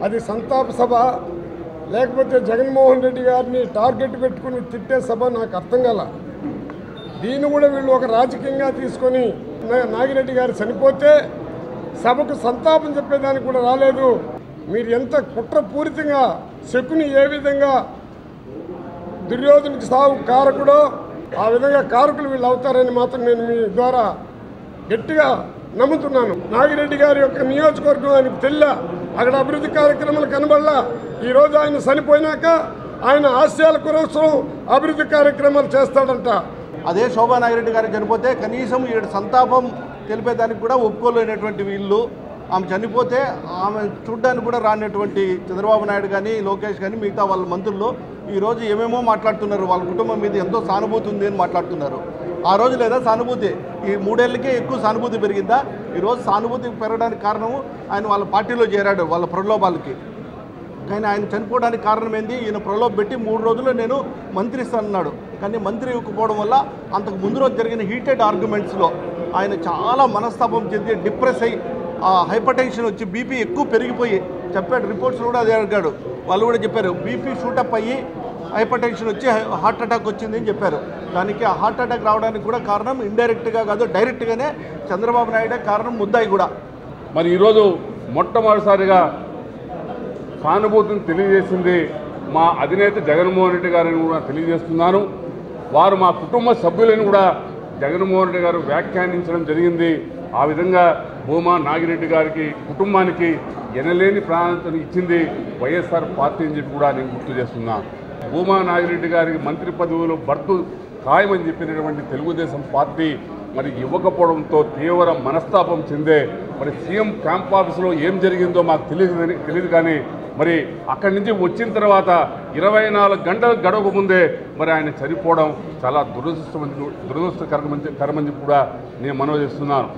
అది సంతాప సభ లేకపోతే జగన్మోహన్ రెడ్డి గారిని టార్గెట్ పెట్టుకుని తిట్టే సభ నాకు అర్థం కాల. దీన్ని కూడా వీళ్ళు ఒక రాజకీయంగా తీసుకొని నాగిరెడ్డి గారు చనిపోతే సభకు సంతాపం చెప్పేదానికి కూడా రాలేదు. మీరు ఎంత కుట్రపూరితంగా శకుని ఏ విధంగా దుర్యోధనికి సాగు కారకుడో ఆ విధంగా కారకులు వీళ్ళు అవుతారని మాత్రం నేను మీ ద్వారా గట్టిగా నమ్ముతున్నాను. నాగిరెడ్డి గారి యొక్క నియోజకవర్గం ఆయనకు తెల్ల అక్కడ అభివృద్ధి కార్యక్రమాలు కనబడలా. ఈరోజు ఆయన చనిపోయినాక ఆయన ఆశయాల కోసం అభివృద్ధి కార్యక్రమాలు చేస్తాడంట. అదే శోభా నాగిరెడ్డి గారు చనిపోతే కనీసం ఈ సంతాపం తెలిపేదానికి కూడా ఒప్పుకోలేనటువంటి వీళ్ళు, ఆమె చనిపోతే ఆమె చూడ్డానికి కూడా రానటువంటి చంద్రబాబు నాయుడు కానీ లోకేష్ కానీ మిగతా వాళ్ళ మంత్రులు ఈరోజు ఏమేమో మాట్లాడుతున్నారు. వాళ్ళ కుటుంబం మీద ఎంతో సానుభూతి ఉంది అని మాట్లాడుతున్నారు. ఆ రోజు లేదా సానుభూతి ఈ 3 ఏళ్ళకే ఎక్కువ సానుభూతి పెరిగిందా? ఈరోజు సానుభూతి పెరగడానికి కారణము ఆయన వాళ్ళ పార్టీలో చేరాడు వాళ్ళ ప్రలోభాలకి. కానీ ఆయన చనిపోవడానికి కారణం ఏంది? ఈయన ప్రలోభ పెట్టి 3 రోజుల్లో నేను మంత్రి ఇస్తానన్నాడు. కానీ మంత్రి ఇవ్వకపోవడం వల్ల అంతకు ముందు రోజు జరిగిన హీటెడ్ ఆర్గ్యుమెంట్స్లో ఆయన చాలా మనస్తాపం చెంది డిప్రెస్ అయ్యి హైపర్ టెన్షన్ వచ్చి బీపీ ఎక్కువ పెరిగిపోయి చెప్పాడు. రిపోర్ట్స్ కూడా అదే అడిగాడు. వాళ్ళు కూడా చెప్పారు బీపీ షూటప్ అయ్యి హైపర్ టెన్షన్ వచ్చి హార్ట్ అటాక్ వచ్చింది అని చెప్పారు. దానికి ఆ హార్ట్ అటాక్ రావడానికి కూడా కారణం ఇండైరెక్ట్గా కాదు డైరెక్ట్గానే చంద్రబాబు నాయుడే కారణం, ముద్దాయి కూడా. మరి ఈరోజు మొట్టమొదటిసారిగా సానుభూతిని తెలియజేసింది మా అధినేత జగన్మోహన్ రెడ్డి గారిని కూడా తెలియజేస్తున్నాను. వారు మా కుటుంబ సభ్యులను కూడా జగన్మోహన్ రెడ్డి గారు వ్యాఖ్యానించడం జరిగింది. ఆ విధంగా భూమా నాగిరెడ్డి గారికి కుటుంబానికి ఎనలేని ప్రాధాన్యతను ఇచ్చింది వైఎస్ఆర్ పార్టీ అని చెప్పి కూడా నేను గుర్తు చేస్తున్నాను. భూమా నాగిరెడ్డి గారికి మంత్రి పదవులు భర్తు ఖాయమని చెప్పినటువంటి తెలుగుదేశం పార్టీ మరి ఇవ్వకపోవడంతో తీవ్ర మనస్తాపం చెందే మరి సీఎం క్యాంప్ ఆఫీసులో ఏం జరిగిందో మాకు తెలియదు. కానీ మరి అక్కడి నుంచి వచ్చిన తర్వాత 24 గంటల గడవక ముందే మరి ఆయన చనిపోవడం చాలా దురదృష్టకరమని కూడా నేను మనవి చేస్తున్నాను.